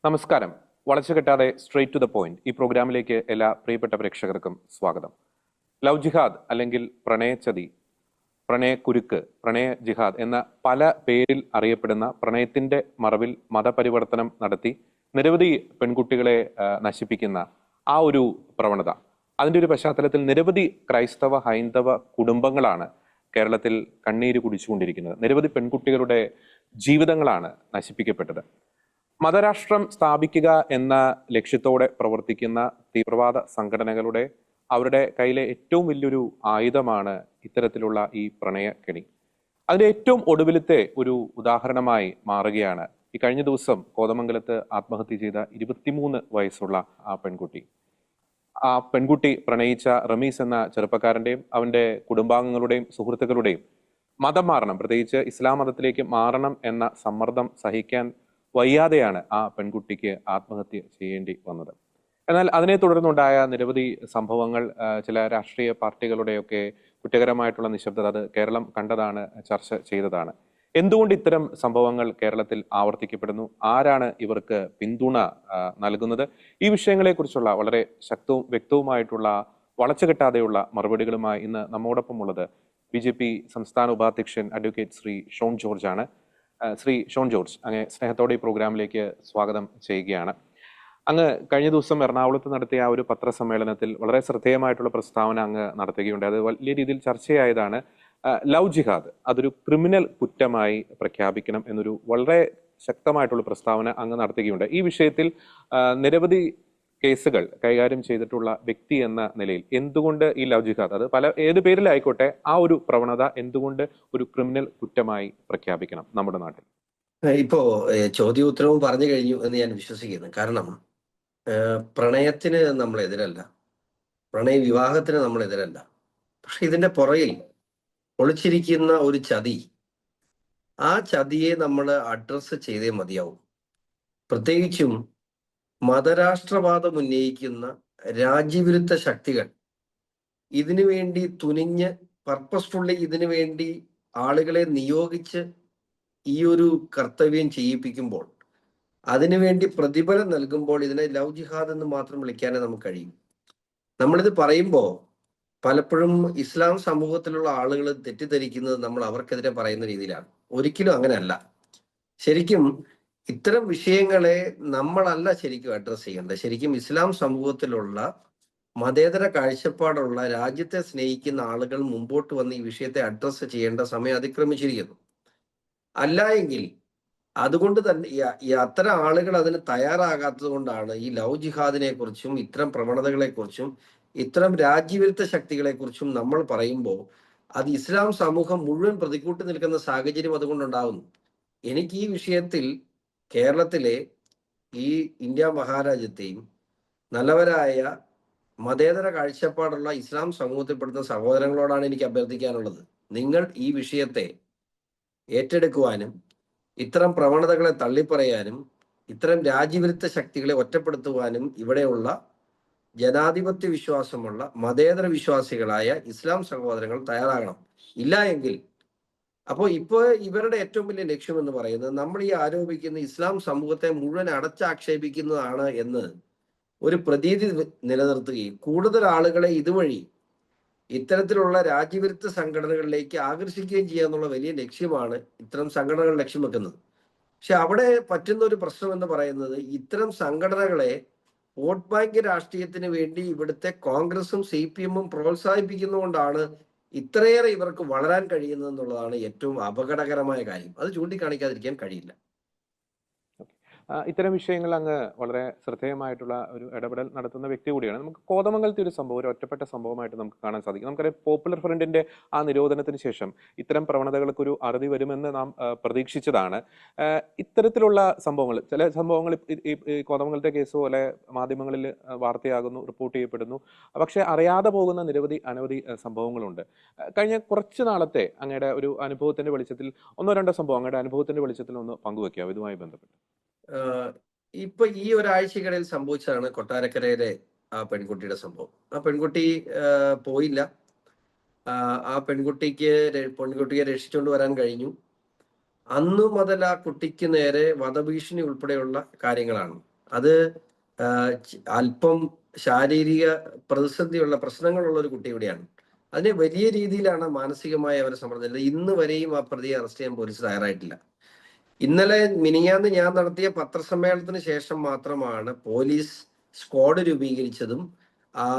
നമസ്കാരം. വളച്ചു കെട്ടാതെ straight to the point ഈ പ്രോഗ്രാമിലേക്ക് എല്ലാ പ്രിയപ്പെട്ട പ്രേക്ഷകർക്കും സ്വാഗതം. ലവ് ജിഹാദ് അല്ലെങ്കിൽ പ്രണയച്ചതി, പ്രണയക്കുരുക്ക്, പ്രണയ ജിഹാദ് എന്ന പല പേരിൽ അറിയപ്പെടുന്ന പ്രണയത്തിന്റെ മറവിൽ മതപരിവർത്തനം നടത്തി നിരവധി പെൺകുട്ടികളെ നശിപ്പിക്കുന്ന ആ ഒരു പ്രവണത, അതിന്റെ ഒരു പശ്ചാത്തലത്തിൽ നിരവധി ക്രൈസ്തവ ഹൈന്ദവ കുടുംബങ്ങളാണ് കേരളത്തിൽ കണ്ണീര് കുടിച്ചുകൊണ്ടിരിക്കുന്നത്. നിരവധി പെൺകുട്ടികളുടെ ജീവിതങ്ങളാണ് നശിപ്പിക്കപ്പെട്ടത്. മതരാഷ്ട്രം സ്ഥാപിക്കുക എന്ന ലക്ഷ്യത്തോടെ പ്രവർത്തിക്കുന്ന തീവ്രവാദ സംഘടനകളുടെ അവരുടെ കയ്യിലെ ഏറ്റവും വലിയൊരു ആയുധമാണ് ഇത്തരത്തിലുള്ള ഈ പ്രണയക്കെണി. അതിന്റെ ഏറ്റവും ഒടുവിലത്തെ ഒരു ഉദാഹരണമായി മാറുകയാണ് ഈ കഴിഞ്ഞ ദിവസം കോതമംഗലത്ത് ആത്മഹത്യ ചെയ്ത 23 വയസ്സുള്ള ആ പെൺകുട്ടി. ആ പെൺകുട്ടി പ്രണയിച്ച റമീസ് എന്ന ചെറുപ്പക്കാരന്റെയും അവന്റെ കുടുംബാംഗങ്ങളുടെയും സുഹൃത്തുക്കളുടെയും മതം മാറണം, പ്രത്യേകിച്ച് ഇസ്ലാം മതത്തിലേക്ക് മാറണം എന്ന സമ്മർദ്ദം സഹിക്കാൻ വയ്യാതെയാണ് ആ പെൺകുട്ടിക്ക് ആത്മഹത്യ ചെയ്യേണ്ടി വന്നത്. എന്നാൽ അതിനെ തുടർന്നുണ്ടായ നിരവധി സംഭവങ്ങൾ, ചില രാഷ്ട്രീയ പാർട്ടികളുടെയൊക്കെ കുറ്റകരമായിട്ടുള്ള നിശബ്ദത അത് കേരളം കണ്ടതാണ്, ചർച്ച ചെയ്തതാണ്. എന്തുകൊണ്ട് ഇത്തരം സംഭവങ്ങൾ കേരളത്തിൽ ആവർത്തിക്കപ്പെടുന്നു? ആരാണ് ഇവർക്ക് പിന്തുണ നൽകുന്നത്? ഈ വിഷയങ്ങളെക്കുറിച്ചുള്ള വളരെ ശക്തവും വ്യക്തവുമായിട്ടുള്ള വളച്ചുകെട്ടാതെയുള്ള മറുപടികളുമായി ഇന്ന് നമ്മോടൊപ്പം ഉള്ളത് BJP സംസ്ഥാന ഉപാധ്യക്ഷൻ അഡ്വക്കേറ്റ് ശ്രീ ഷോൺ ജോർജ് ആണ്. ശ്രീ ഷോൺ ജോർജ്, അങ്ങ് സ്നേഹത്തോടെ ഈ പ്രോഗ്രാമിലേക്ക് സ്വാഗതം ചെയ്യുകയാണ്. അങ്ങ് കഴിഞ്ഞ ദിവസം എറണാകുളത്ത് നടത്തിയ ആ ഒരു പത്രസമ്മേളനത്തിൽ വളരെ ശ്രദ്ധേയമായിട്ടുള്ള പ്രസ്താവന അങ്ങ് നടത്തുകയുണ്ട്. അത് വലിയ രീതിയിൽ ചർച്ചയായതാണ്. ലവ് ജിഹാദ് അതൊരു ക്രിമിനൽ കുറ്റമായി പ്രഖ്യാപിക്കണം എന്നൊരു വളരെ ശക്തമായിട്ടുള്ള പ്രസ്താവന അങ്ങ് നടത്തുകയുണ്ട്. ഈ വിഷയത്തിൽ നിരവധി കേസുകൾ കൈകാര്യം ചെയ്തിട്ടുള്ള വ്യക്തി എന്ന നിലയിൽ എന്തുകൊണ്ട് ഈ ലവ് ജിഹാദ്, അത് ഏത് പേരിലായിക്കോട്ടെ, ആ ഒരു പ്രവണത എന്തുകൊണ്ട് ഒരു ക്രിമിനൽ കുറ്റമായി പ്രഖ്യാപിക്കണം നമ്മുടെ നാട്ടിൽ? ഇപ്പോ ചോദ്യോത്തരവും പറഞ്ഞു കഴിഞ്ഞു എന്ന് ഞാൻ വിശ്വസിക്കുന്നു. കാരണം പ്രണയത്തിന് നമ്മൾ എതിരല്ല, പ്രണയ വിവാഹത്തിന് നമ്മൾ എതിരല്ല. പക്ഷെ ഇതിന്റെ പുറകിൽ ഒളിച്ചിരിക്കുന്ന ഒരു ചതി, ആ ചതിയെ നമ്മൾ അഡ്രസ്സ് ചെയ്തേ മതിയാവും. പ്രത്യേകിച്ചും മതരാഷ്ട്രവാദം ഉന്നയിക്കുന്ന രാജ്യവിരുദ്ധ ശക്തികൾ ഇതിനു വേണ്ടി തുനിഞ്ഞ് പർപ്പസ്ഫുള്ളി ഇതിനു വേണ്ടി ആളുകളെ നിയോഗിച്ച് ഈ ഒരു കർത്തവ്യം ചെയ്യിപ്പിക്കുമ്പോൾ, അതിനുവേണ്ടി പ്രതിഫലം നൽകുമ്പോൾ ഇതിനെ ലവ് ജിഹാദ് എന്ന് മാത്രം വിളിക്കാനേ നമുക്ക് കഴിയും. നമ്മളിത് പറയുമ്പോൾ പലപ്പോഴും ഇസ്ലാം സമൂഹത്തിലുള്ള ആളുകൾ തെറ്റിദ്ധരിക്കുന്നത് നമ്മൾ അവർക്കെതിരെ പറയുന്ന രീതിയിലാണ്. ഒരിക്കലും അങ്ങനെയല്ല. ശരിക്കും ഇത്തരം വിഷയങ്ങളെ നമ്മളല്ല ശരിക്കും അഡ്രസ് ചെയ്യേണ്ടത്. ശരിക്കും ഇസ്ലാം സമൂഹത്തിലുള്ള മതേതര കാഴ്ചപ്പാടുള്ള രാജ്യത്തെ സ്നേഹിക്കുന്ന ആളുകൾ മുമ്പോട്ട് വന്ന് ഈ വിഷയത്തെ അഡ്രസ്സ് ചെയ്യേണ്ട സമയം അതിക്രമിച്ചിരിക്കുന്നു. അല്ല എങ്കിൽ അതുകൊണ്ട് തന്നെ ഈ അത്തരം ആളുകൾ അതിന് തയ്യാറാകാത്തത് കൊണ്ടാണ് ഈ ലവ് ജിഹാദിനെ കുറിച്ചും ഇത്തരം പ്രവണതകളെ കുറിച്ചും ഇത്തരം രാജ്യവിരുദ്ധ ശക്തികളെ കുറിച്ചും നമ്മൾ പറയുമ്പോൾ അത് ഇസ്ലാം സമൂഹം മുഴുവൻ പ്രതികൂട്ടി നിൽക്കുന്ന സാഹചര്യം അതുകൊണ്ടുണ്ടാകുന്നു. എനിക്ക് ഈ വിഷയത്തിൽ കേരളത്തിലെ ഈ ഇന്ത്യ മഹാരാജ്യത്തെയും നല്ലവരായ മതേതര കാഴ്ചപ്പാടുള്ള ഇസ്ലാം സമൂഹത്തിൽപ്പെടുന്ന സഹോദരങ്ങളോടാണ് എനിക്ക് അഭ്യർത്ഥിക്കാനുള്ളത്. നിങ്ങൾ ഈ വിഷയത്തെ ഏറ്റെടുക്കുവാനും ഇത്തരം പ്രവണതകളെ തള്ളിപ്പറയാനും ഇത്തരം രാജ്യവിരുദ്ധ ശക്തികളെ ഒറ്റപ്പെടുത്തുവാനും ഇവിടെയുള്ള ജനാധിപത്യ വിശ്വാസമുള്ള മതേതര വിശ്വാസികളായ ഇസ്ലാം സഹോദരങ്ങൾ തയ്യാറാകണം. ഇല്ല എങ്കിൽ ഇപ്പോൾ ഇവരുടെ ഏറ്റവും വലിയ ലക്ഷ്യം എന്ന് പറയുന്നത് നമ്മൾ ഈ ആരോപിക്കുന്ന ഇസ്ലാം സമൂഹത്തെ മുഴുവൻ അടച്ചാക്ഷേപിക്കുന്നതാണ് എന്ന് ഒരു പ്രതീതി നിലനിർത്തുകയും കൂടുതൽ ആളുകളെ ഇതുവഴി ഇത്തരത്തിലുള്ള രാജ്യവിരുദ്ധ സംഘടനകളിലേക്ക് ആകർഷിക്കുകയും ചെയ്യുക എന്നുള്ള വലിയ ലക്ഷ്യമാണ് ഇത്തരം സംഘടനകൾ ലക്ഷ്യം വെക്കുന്നത്. പക്ഷെ അവിടെ പറ്റുന്ന ഒരു പ്രശ്നം എന്ന് പറയുന്നത് ഇത്തരം സംഘടനകളെ വോട്ട് ബാങ്ക് രാഷ്ട്രീയത്തിന് വേണ്ടി ഇവിടുത്തെ കോൺഗ്രസും CPM-ഉം പ്രോത്സാഹിപ്പിക്കുന്നതുകൊണ്ടാണ് ഇത്രയേറെ ഇവർക്ക് വളരാൻ കഴിയുന്നത് എന്നുള്ളതാണ് ഏറ്റവും അപകടകരമായ കാര്യം. അത് ചൂണ്ടിക്കാണിക്കാതിരിക്കാൻ കഴിയില്ല. ഇത്തരം വിഷയങ്ങൾ അങ്ങ് വളരെ ശ്രദ്ധേയമായിട്ടുള്ള ഒരു ഇടപെടൽ നടത്തുന്ന വ്യക്തി കൂടിയാണ്. നമുക്ക് കോതമംഗലത്തെ ഒരു സംഭവം, ഒരു ഒറ്റപ്പെട്ട സംഭവമായിട്ട് നമുക്ക് കാണാൻ സാധിക്കും. നമുക്കറിയാം, പോപ്പുലർ ഫ്രണ്ടിന്റെ ആ നിരോധനത്തിന് ശേഷം ഇത്തരം പ്രവണതകൾക്ക് ഒരു അറുതി വരുമെന്ന് നാം പ്രതീക്ഷിച്ചതാണ്. ഇത്തരത്തിലുള്ള സംഭവങ്ങൾ, ചില സംഭവങ്ങൾ ഈ കോതമംഗലത്തെ കേസ് പോലെ മാധ്യമങ്ങളിൽ വാർത്തയാകുന്നു, റിപ്പോർട്ട് ചെയ്യപ്പെടുന്നു. പക്ഷെ അറിയാതെ പോകുന്ന അനവധി സംഭവങ്ങളുണ്ട്. കഴിഞ്ഞ കുറച്ച് നാളത്തെ അങ്ങയുടെ ഒരു അനുഭവത്തിന്റെ വെളിച്ചത്തിൽ ഒന്നോ രണ്ടോ സംഭവം അങ്ങയുടെ അനുഭവത്തിന്റെ വെളിച്ചത്തിൽ ഒന്ന് പങ്കുവെക്കാം ഇതുമായി ബന്ധപ്പെട്ട്. ഇപ്പൊ ഈ ഒരാഴ്ചക്കിടയിൽ സംഭവിച്ചതാണ് കൊട്ടാരക്കരയിലെ ആ പെൺകുട്ടിയുടെ സംഭവം. ആ പെൺകുട്ടി പോയില്ല. ആ പെൺകുട്ടിയെ രക്ഷിച്ചുകൊണ്ട് വരാൻ കഴിഞ്ഞു. അന്നു മുതൽ ആ കുട്ടിക്ക് നേരെ വധഭീഷണി ഉൾപ്പെടെയുള്ള കാര്യങ്ങളാണ്. അത് അല്പം ശാരീരിക പ്രതിസന്ധിയുള്ള പ്രശ്നങ്ങളുള്ള ഒരു കുട്ടി കൂടിയാണ്. അതിനെ വലിയ രീതിയിലാണ് മാനസികമായി അവരെ സമ്മർദ്ദം. ഇന്ന് വരെയും ആ പ്രതിയെ അറസ്റ്റ് ചെയ്യാൻ പോലീസ് തയ്യാറായിട്ടില്ല. ഇന്നലെ മിനിഞ്ഞാന്ന് ഞാൻ നടത്തിയ പത്രസമ്മേളനത്തിന് ശേഷം മാത്രമാണ് പോലീസ് സ്ക്വാഡ് രൂപീകരിച്ചതും ആ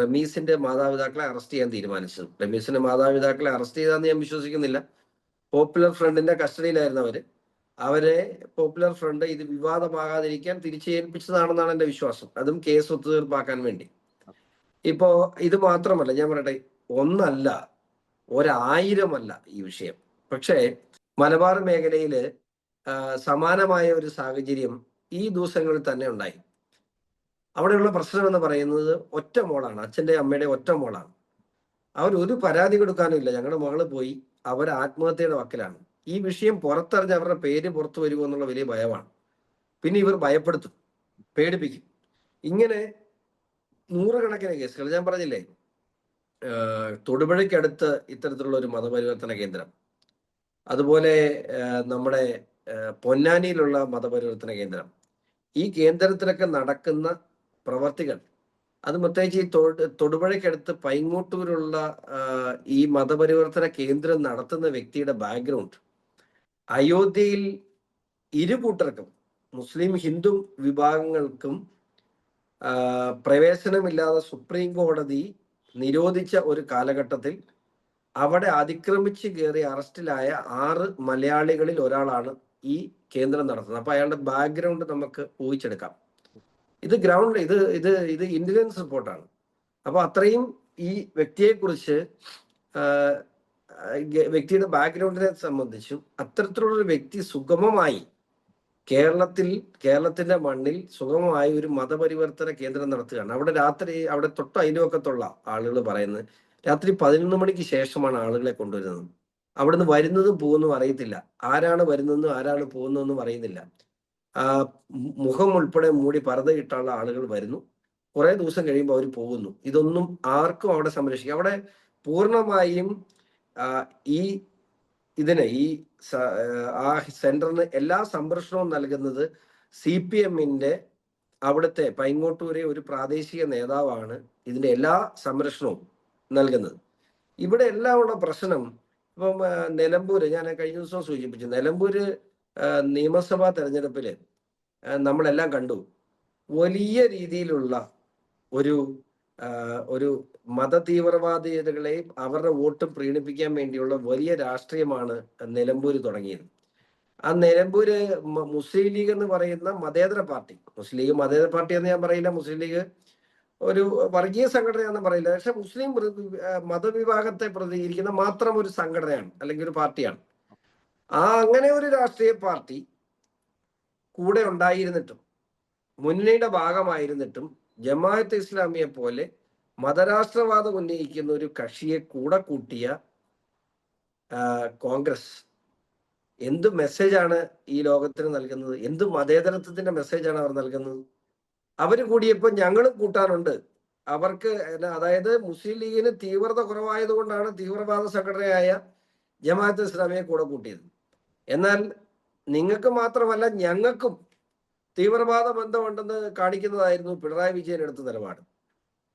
റമീസിന്റെ മാതാപിതാക്കളെ അറസ്റ്റ് ചെയ്യാൻ തീരുമാനിച്ചതും. റമീസിന്റെ മാതാപിതാക്കളെ അറസ്റ്റ് ചെയ്താന്ന് ഞാൻ വിശ്വസിക്കുന്നില്ല. പോപ്പുലർ ഫ്രണ്ടിന്റെ കസ്റ്റഡിയിലായിരുന്നു അവരെ പോപ്പുലർ ഫ്രണ്ട് ഇത് വിവാദമാകാതിരിക്കാൻ തിരിച്ചേൽപ്പിച്ചതാണെന്നാണ് എന്റെ വിശ്വാസം. അതും കേസ് ഒത്തുതീർപ്പാക്കാൻ വേണ്ടി. ഇപ്പോ ഇത് മാത്രമല്ല, ഞാൻ പറയട്ടെ, ഒന്നല്ല 1000 ഈ വിഷയം. പക്ഷേ മലബാർ മേഖലയിൽ സമാനമായ ഒരു സാഹചര്യം ഈ ദിവസങ്ങളിൽ തന്നെ ഉണ്ടായി. അവിടെയുള്ള പ്രശ്നം എന്ന് പറയുന്നത് ഒറ്റ മോളാണ്, അച്ഛന്റെ അമ്മയുടെ ഒറ്റ മോളാണ്. അവരൊരു പരാതി കൊടുക്കാനും ഇല്ല. ഞങ്ങളുടെ മകള് പോയി, അവർ ആത്മഹത്യയുടെ വക്കിലാണ്. ഈ വിഷയം പുറത്തറിഞ്ഞ് അവരുടെ പേര് പുറത്തു വരുമോ എന്നുള്ള വലിയ ഭയമാണ്. പിന്നെ ഇവർ ഭയപ്പെടുത്തും, പേടിപ്പിക്കും. ഇങ്ങനെ നൂറുകണക്കിന് കേസുകൾ ഞാൻ പറഞ്ഞില്ലേ. തൊടുപുഴയ്ക്കടുത്ത് ഇത്തരത്തിലുള്ള ഒരു മതപരിവർത്തന കേന്ദ്രം, അതുപോലെ നമ്മുടെ പൊന്നാനിയിലുള്ള മതപരിവർത്തന കേന്ദ്രം, ഈ കേന്ദ്രത്തിലൊക്കെ നടക്കുന്ന പ്രവർത്തികൾ, അത് പ്രത്യേകിച്ച് ഈ തൊടുപുഴയ്ക്കടുത്ത് പൈങ്ങോട്ടൂരുള്ള ഈ മതപരിവർത്തന കേന്ദ്രം നടത്തുന്ന വ്യക്തിയുടെ ബാക്ക്ഗ്രൗണ്ട്, അയോധ്യയിൽ ഇരു കൂട്ടർക്കും, മുസ്ലിം ഹിന്ദു വിഭാഗങ്ങൾക്കും പ്രവേശനമില്ലാതെ സുപ്രീം കോടതി നിരോധിച്ച ഒരു കാലഘട്ടത്തിൽ അവിടെ അതിക്രമിച്ച് കയറി അറസ്റ്റിലായ 6 മലയാളികളിൽ ഒരാളാണ് ഈ കേന്ദ്രം നടത്തുന്നത്. അപ്പൊ അയാളുടെ ബാക്ക്ഗ്രൗണ്ട് നമുക്ക് ഊഹിച്ചെടുക്കാം. ഇത് ഗ്രൗണ്ട് ഇത് ഇത് ഇത് ഇന്റലിജൻസ് റിപ്പോർട്ടാണ്. അപ്പൊ അത്രയും ഈ വ്യക്തിയെക്കുറിച്ച് വ്യക്തിയുടെ ബാക്ക്ഗ്രൗണ്ടിനെ സംബന്ധിച്ചും അത്തരത്തിലുള്ള ഒരു വ്യക്തി സുഗമമായി കേരളത്തിന്റെ മണ്ണിൽ സുഗമമായി ഒരു മതപരിവർത്തന കേന്ദ്രം നടത്തുകയാണ്. അവിടെ രാത്രി, അവിടെ തൊട്ട് അയൽവക്കത്തുള്ള ആളുകൾ പറയുന്നത് രാത്രി 11 മണിക്ക് ശേഷമാണ് ആളുകളെ കൊണ്ടുവരുന്നത്. അവിടുന്ന് വരുന്നതും പോകുന്നതും അറിയത്തില്ല, ആരാണ് വരുന്നതെന്നും ആരാണ് പോകുന്നതെന്നും അറിയുന്നില്ല. മുഖം ഉൾപ്പെടെ മൂടി പർദ്ദയിട്ടുള്ള ആളുകൾ വരുന്നു, കുറെ ദിവസം കഴിയുമ്പോൾ അവർ പോകുന്നു. ഇതൊന്നും ആർക്കും അവിടെ സംരക്ഷിക്കാം. അവിടെ പൂർണ്ണമായും ഈ ആ സെന്ററിന് എല്ലാ സംരക്ഷണവും നൽകുന്നത് CPM-ന്റെ അവിടുത്തെ പൈങ്ങോട്ടൂരെ ഒരു പ്രാദേശിക നേതാവാണ് ഇതിന്റെ എല്ലാ സംരക്ഷണവും നൽകുന്നത്. ഇവിടെ എല്ലാം ഉള്ള പ്രശ്നം, ഇപ്പം നിലമ്പൂര്, ഞാൻ കഴിഞ്ഞ ദിവസം സൂചിപ്പിച്ചു, നിലമ്പൂര് നിയമസഭാ തെരഞ്ഞെടുപ്പില് നമ്മളെല്ലാം കണ്ടു. വലിയ രീതിയിലുള്ള ഒരു മത തീവ്രവാദികളെയും അവരുടെ വോട്ട് പ്രീണിപ്പിക്കാൻ വേണ്ടിയുള്ള വലിയ രാഷ്ട്രീയമാണ് നിലമ്പൂര് തുടങ്ങിയത്. ആ നിലമ്പൂര് മുസ്ലിം ലീഗ് എന്ന് പറയുന്ന മതേതര പാർട്ടി, മുസ്ലിം ലീഗ് മതേതര പാർട്ടി എന്ന് ഞാൻ പറയില്ല, മുസ്ലിം ലീഗ് ഒരു വർഗീയ സംഘടനയാണെന്ന് പറയില്ല, പക്ഷെ മുസ്ലിം മതവിഭാഗത്തെ പ്രതികരിക്കുന്ന മാത്രം ഒരു സംഘടനയാണ്, അല്ലെങ്കിൽ ഒരു പാർട്ടിയാണ്. അങ്ങനെ ഒരു രാഷ്ട്രീയ പാർട്ടി കൂടെ ഉണ്ടായിരുന്നിട്ടും, മുന്നണിയുടെ ഭാഗമായിരുന്നിട്ടും, ജമാഅത്തെ ഇസ്ലാമിയെ പോലെ മതരാഷ്ട്രവാദം ഉന്നയിക്കുന്ന ഒരു കക്ഷിയെ കൂടെ കൂട്ടിയ കോൺഗ്രസ് എന്ത് മെസ്സേജാണ് ഈ ലോകത്തിന് നൽകുന്നത്? എന്ത് മതേതരത്വത്തിന്റെ മെസ്സേജാണ് അവർ നൽകുന്നത്? അവർ കൂടിയപ്പോൾ ഞങ്ങളും കൂട്ടാനുണ്ട്. അവർക്ക്, അതായത് മുസ്ലിം ലീഗിന് തീവ്രത കുറവായത് കൊണ്ടാണ് തീവ്രവാദ സംഘടനയായ ജമാഅത്തെ ഇസ്ലാമിയെ കൂടെ കൂട്ടിയത്. എന്നാൽ നിങ്ങൾക്ക് മാത്രമല്ല ഞങ്ങൾക്കും തീവ്രവാദ ബന്ധമുണ്ടെന്ന് കാണിക്കുന്നതായിരുന്നു പിണറായി വിജയൻ എടുത്ത നിലപാട്.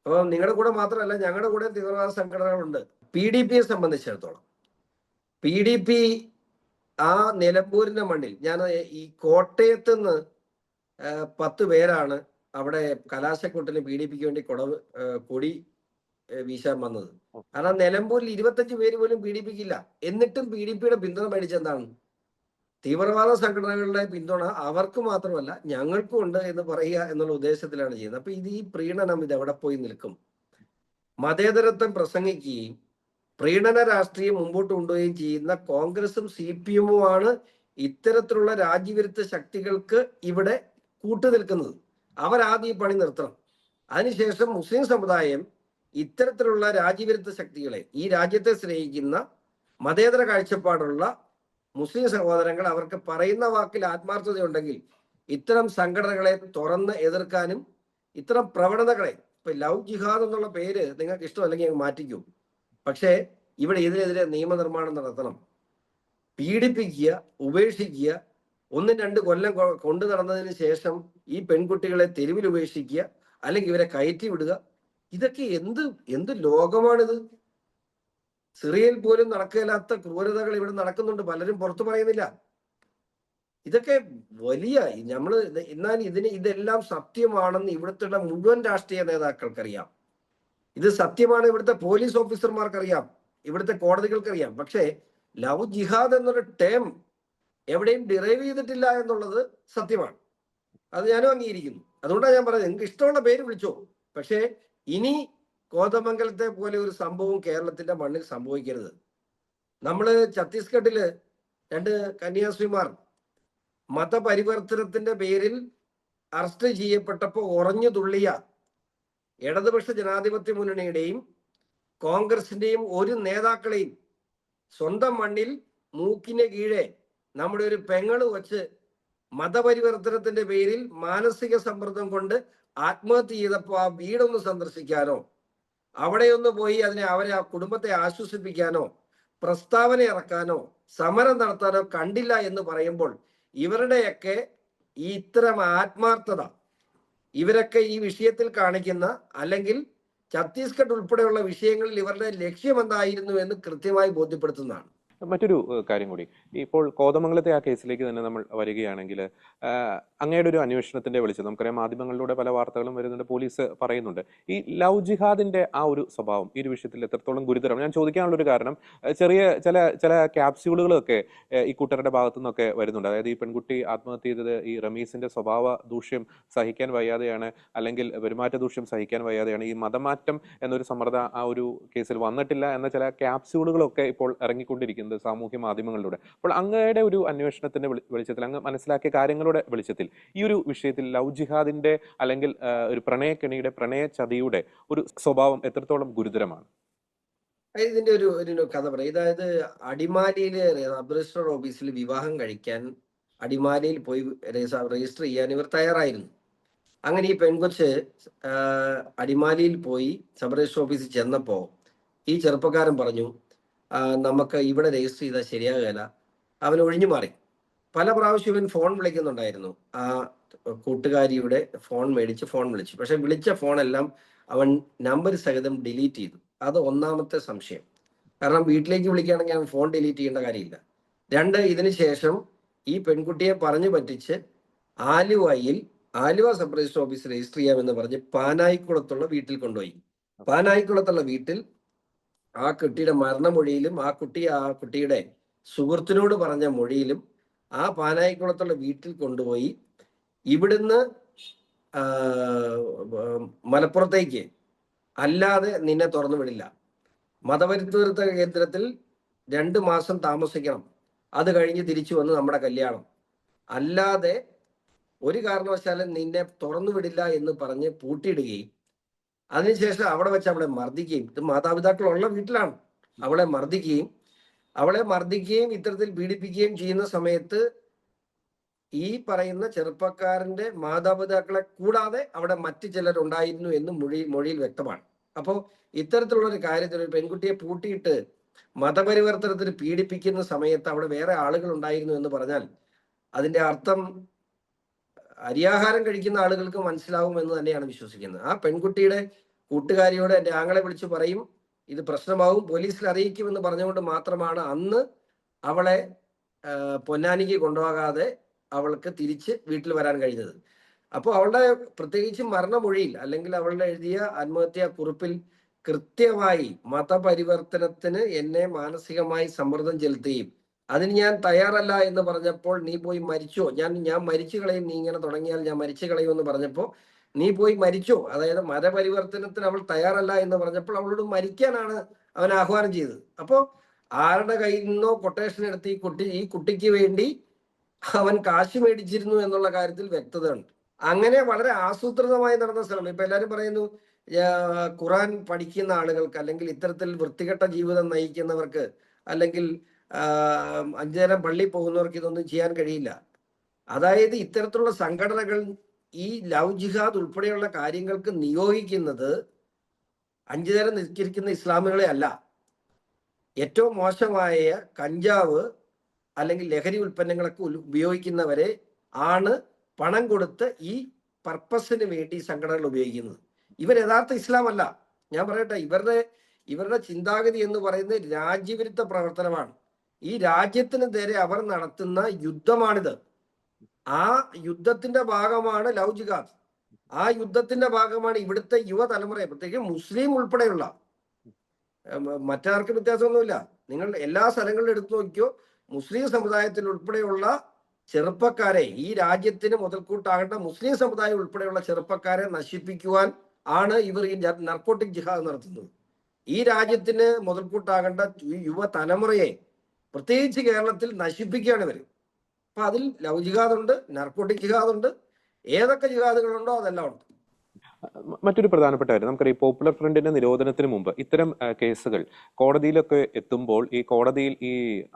അപ്പോൾ നിങ്ങളുടെ കൂടെ മാത്രമല്ല, ഞങ്ങളുടെ കൂടെ തീവ്രവാദ സംഘടനകളുണ്ട്. PDPയെ സംബന്ധിച്ചിടത്തോളം, PDP ആ നിലമ്പൂരിന്റെ മണ്ണിൽ, ഞാൻ ഈ കോട്ടയത്ത് നിന്ന് 10 പേരാണ് അവിടെ കലാശക്കൊട്ടിന് PDPക്ക് വേണ്ടി കൊടി വീശാൻ വന്നത്. കാരണം നിലമ്പൂരിൽ 25 പേര് പോലും PDPക്കില്ല. എന്നിട്ടും PDPയുടെ പിന്തുണ മേടിച്ചെന്താണ്? തീവ്രവാദ സംഘടനകളുടെ പിന്തുണ അവർക്ക് മാത്രമല്ല ഞങ്ങൾക്കും ഉണ്ട് എന്ന് പറയുക എന്നുള്ള ഉദ്ദേശത്തിലാണ് ചെയ്യുന്നത്. അപ്പൊ ഈ പ്രീണനം ഇത് എവിടെ പോയി നിൽക്കും? മതേതരത്വം പ്രസംഗിക്കുകയും പ്രീണന രാഷ്ട്രീയം മുമ്പോട്ട് കൊണ്ടുപോവുകയും ചെയ്യുന്ന കോൺഗ്രസും CPM-ഉമാണ് ഇത്തരത്തിലുള്ള രാജ്യവിരുദ്ധ ശക്തികൾക്ക് ഇവിടെ കൂട്ടുനിൽക്കുന്നത്. അവരാദ്യം ഈ പണി നിർത്തണം. അതിനുശേഷം മുസ്ലിം സമുദായം ഇത്തരത്തിലുള്ള രാജ്യവിരുദ്ധ ശക്തികളെ, ഈ രാജ്യത്തെ സ്നേഹിക്കുന്ന മതേതര കാഴ്ചപ്പാടുള്ള മുസ്ലിം സഹോദരങ്ങൾ, അവർക്ക് പറയുന്ന വാക്കിൽ ആത്മാർത്ഥതയുണ്ടെങ്കിൽ ഇത്തരം സംഘടനകളെ തുറന്ന് എതിർക്കാനും ഇത്തരം പ്രവണതകളെ, ഇപ്പൊ ലവ് ജിഹാദ് എന്നുള്ള പേര് നിങ്ങൾക്ക് ഇഷ്ടമല്ലെങ്കിൽ മാറ്റിക്കും, പക്ഷേ ഇവിടെ ഇതിനെതിരെ നിയമനിർമ്മാണം നടത്തണം. പീഡിപ്പിക്കുക, ഉപേക്ഷിക്കുക, 2 കൊല്ലം കൊണ്ടു നടന്നതിന് ശേഷം ഈ പെൺകുട്ടികളെ തെരുവിൽ ഉപേക്ഷിക്കുക, അല്ലെങ്കിൽ ഇവരെ കയറ്റി വിടുക. ഇതൊക്കെ എന്ത് ലോകമാണിത്? സിറിയയിൽ പോലും നടക്കില്ലാത്ത ക്രൂരതകൾ ഇവിടെ നടക്കുന്നുണ്ട്, പലരും പുറത്തു പറയുന്നില്ല. ഇതൊക്കെ വലിയ എന്നാൽ ഇതെല്ലാം സത്യമാണെന്ന് ഇവിടുത്തെ മുഴുവൻ രാഷ്ട്രീയ നേതാക്കൾക്കറിയാം. ഇത് സത്യമാണ് ഇവിടുത്തെ പോലീസ് ഓഫീസർമാർക്കറിയാം, ഇവിടുത്തെ കോടതികൾക്കറിയാം. പക്ഷേ ലവ് ജിഹാദ് എന്നൊരു ടേം എവിടെയും ഡിറൈവ് ചെയ്തിട്ടില്ല എന്നുള്ളത് സത്യമാണ്. അത് ഞാനും അംഗീകരിക്കുന്നു. അതുകൊണ്ടാണ് ഞാൻ പറഞ്ഞത്, നിങ്ങൾക്ക് ഇഷ്ടമുള്ള പേര് വിളിച്ചോ, പക്ഷേ ഇനി കോതമംഗലത്തെ പോലെ ഒരു സംഭവം കേരളത്തിന്റെ മണ്ണിൽ സംഭവിക്കരുത്. നമ്മള് ഛത്തീസ്ഗഡില് 2 കന്യാസ്ത്രീമാർ മതപരിവർത്തനത്തിന്റെ പേരിൽ അറസ്റ്റ് ചെയ്യപ്പെട്ടപ്പോൾ ഉറഞ്ഞു തുള്ളിയ ഇടതുപക്ഷ ജനാധിപത്യ മുന്നണിയുടെയും കോൺഗ്രസിന്റെയും ഒരു നേതാക്കളെയും സ്വന്തം മണ്ണിൽ മൂക്കിന് കീഴെ നമ്മുടെ ഒരു പെങ്ങള് വച്ച് മതപരിവർത്തനത്തിന്റെ പേരിൽ മാനസിക സമ്മർദ്ദം കൊണ്ട് ആത്മഹത്യ ചെയ്തപ്പോൾ ആ വീടൊന്ന് സന്ദർശിക്കാനോ, അവിടെയൊന്ന് പോയി അവരെ ആ കുടുംബത്തെ ആശ്വസിപ്പിക്കാനോ, പ്രസ്താവന ഇറക്കാനോ, സമരം നടത്താനോ കണ്ടില്ല എന്ന് പറയുമ്പോൾ ഇവരുടെയൊക്കെ ഈ ഇത്തരം ആത്മാർത്ഥത ഇവരൊക്കെ ഈ വിഷയത്തിൽ കാണിക്കുന്ന, അല്ലെങ്കിൽ ഛത്തീസ്ഗഡ് ഉൾപ്പെടെയുള്ള വിഷയങ്ങളിൽ ഇവരുടെ ലക്ഷ്യം എന്തായിരുന്നു എന്ന് കൃത്യമായി ബോധ്യപ്പെടുത്തുന്നതാണ്. മറ്റൊരു കാര്യം കൂടി, ഇപ്പോൾ കോതമംഗലത്തെ ആ കേസിലേക്ക് തന്നെ നമ്മൾ വരികയാണെങ്കിൽ, അങ്ങയുടെ ഒരു അന്വേഷണത്തിന്റെ വെളിച്ചം നമുക്കറിയാം, മാധ്യമങ്ങളിലൂടെ പല വാർത്തകളും വരുന്നുണ്ട്, പോലീസ് പറയുന്നുണ്ട്. ഈ ലവ് ജിഹാദിന്റെ ആ ഒരു സ്വഭാവം ഈ ഒരു വിഷയത്തിൽ എത്രത്തോളം ഗുരുതരം? ഞാൻ ചോദിക്കാനുള്ള ഒരു കാരണം, ചെറിയ ചില ക്യാപ്സ്യൂളുകളൊക്കെ ഈ കൂട്ടരുടെ ഭാഗത്തു നിന്നൊക്കെ വരുന്നുണ്ട്. അതായത് ഈ പെൺകുട്ടി ആത്മഹത്യ ചെയ്തത് ഈ റമീസിന്റെ സ്വഭാവ ദൂഷ്യം സഹിക്കാൻ വയ്യാതെയാണ്, അല്ലെങ്കിൽ പെരുമാറ്റ ദൂഷ്യം സഹിക്കാൻ വയ്യാതെയാണ്, ഈ മതമാറ്റം എന്നൊരു സമ്മർദ്ദം ആ ഒരു കേസിൽ വന്നിട്ടില്ല എന്ന ചില ക്യാപ്സ്യൂളുകളൊക്കെ ഇപ്പോൾ ഇറങ്ങിക്കൊണ്ടിരിക്കുന്നത് സാമൂഹ്യ മാധ്യമങ്ങളിലൂടെ. അപ്പോൾ അങ്ങയുടെ ഒരു അന്വേഷണത്തിന്റെ വെളിച്ചത്തിൽ, അങ്ങ് മനസ്സിലാക്കിയ കാര്യങ്ങളുടെ വെളിച്ചത്തിൽ ഈ ഒരു വിഷയത്തിൽ ലവ് ജിഹാദിന്റെ അല്ലെങ്കിൽ ഒരു പ്രണയക്കെണിയുടെ, പ്രണയ ചതിയുടെ ഒരു സ്വഭാവം എത്രത്തോളം ഗുരുതരമാണ്? ഇതിന്റെ ഒരു കഥ പറയാം. അതായത് അടിമാലിയില് സബ് രജിസ്ട്രാർ ഓഫീസിൽ വിവാഹം കഴിക്കാൻ അടിമാലിയിൽ പോയി രജിസ്റ്റർ ചെയ്യാൻ ഇവർ തയ്യാറായിരുന്നു. അങ്ങനെ ഈ പെൺകൊച്ച് അടിമാലിയിൽ പോയി സബ് രജിസ്ട്രാർ ഓഫീസിൽ ചെന്നപ്പോ ഈ ചെറുപ്പക്കാരൻ പറഞ്ഞു, നമുക്ക് ഇവിടെ രജിസ്റ്റർ ചെയ്താൽ ശരിയാകില്ല. അവൻ ഒഴിഞ്ഞു മാറി. പല പ്രാവശ്യം ഇവൻ ഫോൺ വിളിക്കുന്നുണ്ടായിരുന്നു. ആ കൂട്ടുകാരിയുടെ ഫോൺ മേടിച്ച് ഫോൺ വിളിച്ചു. പക്ഷെ വിളിച്ച ഫോണെല്ലാം അവൻ നമ്പർ സഹിതം ഡിലീറ്റ് ചെയ്തു. അത് ഒന്നാമത്തെ സംശയം. കാരണം വീട്ടിലേക്ക് വിളിക്കുകയാണെങ്കിൽ അവൻ ഫോൺ ഡിലീറ്റ് ചെയ്യേണ്ട കാര്യമില്ല. 2, ഇതിന് ശേഷം ഈ പെൺകുട്ടിയെ പറഞ്ഞു പറ്റിച്ച് Aluva sub register office register ചെയ്യാമെന്ന് പറഞ്ഞ് പാനായിക്കുളത്തുള്ള വീട്ടിൽ കൊണ്ടുപോയി. പാനായിക്കുളത്തുള്ള വീട്ടിൽ ആ കുട്ടിയുടെ മരണമൊഴിയിലും ആ കുട്ടിയുടെ സുഹൃത്തിനോട് പറഞ്ഞ മൊഴിയിലും ആ പാനായിക്കുളത്തുള്ള വീട്ടിൽ കൊണ്ടുപോയി ഇവിടുന്ന് മലപ്പുറത്തേക്ക് അല്ലാതെ നിന്നെ തുറന്നു വിടില്ല, മതപരിവർത്തന കേന്ദ്രത്തിൽ 2 മാസം താമസിക്കണം, അത് കഴിഞ്ഞ് തിരിച്ചു വന്ന് നമ്മുടെ കല്യാണം, അല്ലാതെ ഒരു കാരണവശാലും നിന്നെ തുറന്നു വിടില്ല എന്ന് പറഞ്ഞ് പൂട്ടിയിടുകയും അതിനുശേഷം അവിടെ വെച്ച് അവളെ മർദ്ദിക്കുകയും, ഇത് മാതാപിതാക്കളുള്ള വീട്ടിലാണ്, അവളെ മർദ്ദിക്കുകയും ഇത്തരത്തിൽ പീഡിപ്പിക്കുകയും ചെയ്യുന്ന സമയത്ത് ഈ പറയുന്ന ചെറുപ്പക്കാരന്റെ മാതാപിതാക്കളെ കൂടാതെ അവിടെ മറ്റു ചിലരുണ്ടായിരുന്നു എന്ന് മൊഴിയിൽ വ്യക്തമാണ്. അപ്പോൾ ഇത്തരത്തിലുള്ള ഒരു കാര്യത്തിൽ ഒരു പെൺകുട്ടിയെ പൂട്ടിയിട്ട് മതപരിവർത്തനത്തിന് പീഡിപ്പിക്കുന്ന സമയത്ത് അവിടെ വേറെ ആളുകൾ ഉണ്ടായിരുന്നു എന്ന് പറഞ്ഞാൽ അതിന്റെ അർത്ഥം അരിയാഹാരം കഴിക്കുന്ന ആളുകൾക്ക് മനസ്സിലാവും എന്ന് തന്നെയാണ് വിശ്വസിക്കുന്നത്. ആ പെൺകുട്ടിയുടെ കൂട്ടുകാരിയോട് എൻ്റെ ആങ്ങളെ വിളിച്ചു പറയും, ഇത് പ്രശ്നമാവും, പോലീസിൽ അറിയിക്കുമെന്ന് പറഞ്ഞുകൊണ്ട് മാത്രമാണ് അന്ന് അവളെ പൊന്നാനിക്ക് കൊണ്ടുപോകാതെ അവൾക്ക് തിരിച്ച് വീട്ടിൽ വരാൻ കഴിഞ്ഞത്. അപ്പോൾ അവളുടെ പ്രത്യേകിച്ച് മരണമൊഴിയിൽ അല്ലെങ്കിൽ അവളുടെ എഴുതിയ ആത്മഹത്യാ കുറിപ്പിൽ കൃത്യമായി മതപരിവർത്തനത്തിന് എന്നെ മാനസികമായി സമ്മർദ്ദം ചെലുത്തുകയും അതിന് ഞാൻ തയ്യാറല്ല എന്ന് പറഞ്ഞപ്പോൾ നീ പോയി മരിച്ചോ, ഞാൻ മരിച്ചു കളയും, നീ ഇങ്ങനെ തുടങ്ങിയാൽ ഞാൻ മരിച്ചു കളയും എന്ന് പറഞ്ഞപ്പോൾ നീ പോയി മരിച്ചോ, അതായത് മതപരിവർത്തനത്തിന് അവൾ തയ്യാറല്ല എന്ന് പറഞ്ഞപ്പോൾ അവളോട് മരിക്കാനാണ് അവൻ ആഹ്വാനം ചെയ്തത്. അപ്പോൾ ആരുടെ കയ്യിൽ നിന്നോ കൊട്ടേഷൻ എടുത്ത് ഈ കുട്ടിക്ക് വേണ്ടി അവൻ കാശ് മേടിച്ചിരുന്നു എന്നുള്ള കാര്യത്തിൽ വ്യക്തത ഉണ്ട്. അങ്ങനെ വളരെ ആസൂത്രിതമായി നടന്ന സ്ഥലം. ഇപ്പൊ എല്ലാവരും പറയുന്നു ഖുറാൻ പഠിക്കുന്ന ആളുകൾക്ക് അല്ലെങ്കിൽ ഇത്തരത്തിൽ വൃത്തികെട്ട ജീവിതം നയിക്കുന്നവർക്ക് അല്ലെങ്കിൽ 5 നേരം പള്ളി പോകുന്നവർക്ക് ഇതൊന്നും ചെയ്യാൻ കഴിയില്ല. അതായത് ഇത്തരത്തിലുള്ള സംഘടനകൾ ഈ ലവ് ജിഹാദ് ഉൾപ്പെടെയുള്ള കാര്യങ്ങൾക്ക് നിയോഗിക്കുന്നത് 5 നേരം നിസ്കരിക്കുന്ന ഇസ്ലാമികളെ അല്ല, ഏറ്റവും മോശമായ കഞ്ചാവ് അല്ലെങ്കിൽ ലഹരി ഉൽപ്പന്നങ്ങളൊക്കെ ഉപയോഗിക്കുന്നവരെ ആണ് പണം കൊടുത്ത് ഈ പർപ്പസിന് വേണ്ടി സംഘടനകൾ ഉപയോഗിക്കുന്നത്. ഇവർ യഥാർത്ഥ ഇസ്ലാം അല്ല. ഞാൻ പറയട്ടെ, ഇവരുടെ ചിന്താഗതി എന്ന് പറയുന്നത് രാജ്യവിരുദ്ധ പ്രവർത്തനമാണ്. ഈ രാജ്യത്തിന് നേരെ അവർ നടത്തുന്ന യുദ്ധമാണിത്. ആ യുദ്ധത്തിന്റെ ഭാഗമാണ് ലവ് ജിഹാദ്. ആ യുദ്ധത്തിന്റെ ഭാഗമാണ് ഇവിടുത്തെ യുവതലമുറയെ, പ്രത്യേകിച്ച് മുസ്ലിം ഉൾപ്പെടെയുള്ള, മറ്റാർക്കും വ്യത്യാസമൊന്നുമില്ല. നിങ്ങൾ എല്ലാ സ്ഥലങ്ങളിലും എടുത്തു നോക്കിയോ, മുസ്ലിം സമുദായത്തിൽ ഉൾപ്പെടെയുള്ള ചെറുപ്പക്കാരെ, ഈ രാജ്യത്തിന് മുതൽക്കൂട്ടാകേണ്ട മുസ്ലിം സമുദായം ഉൾപ്പെടെയുള്ള ചെറുപ്പക്കാരെ നശിപ്പിക്കുവാൻ ആണ് ഇവർ ഈ നർക്കോട്ടിക് ജിഹാദ് നടത്തുന്നത്. ഈ രാജ്യത്തിന് മുതൽക്കൂട്ടാകേണ്ട യുവതലമുറയെ പ്രത്യേകിച്ച് കേരളത്തിൽ നശിപ്പിക്കുകയാണ് ഇവർ. അപ്പൊ അതിൽ ലവ് ജിഹാദ് ഉണ്ട്, നർക്കോട്ടിക് ജിഹാദ് ഉണ്ട്, ഏതൊക്കെ ജിഹാദുകളുണ്ടോ അതെല്ലാം ഉണ്ട്. മറ്റൊരു പ്രധാനപ്പെട്ട കാര്യം, നമുക്കറിയാം പോപ്പുലർ ഫ്രണ്ടിന്റെ നിരോധനത്തിന് മുമ്പ് ഇത്തരം കേസുകൾ കോടതിയിലൊക്കെ എത്തുമ്പോൾ ഈ കോടതിയിൽ ഈ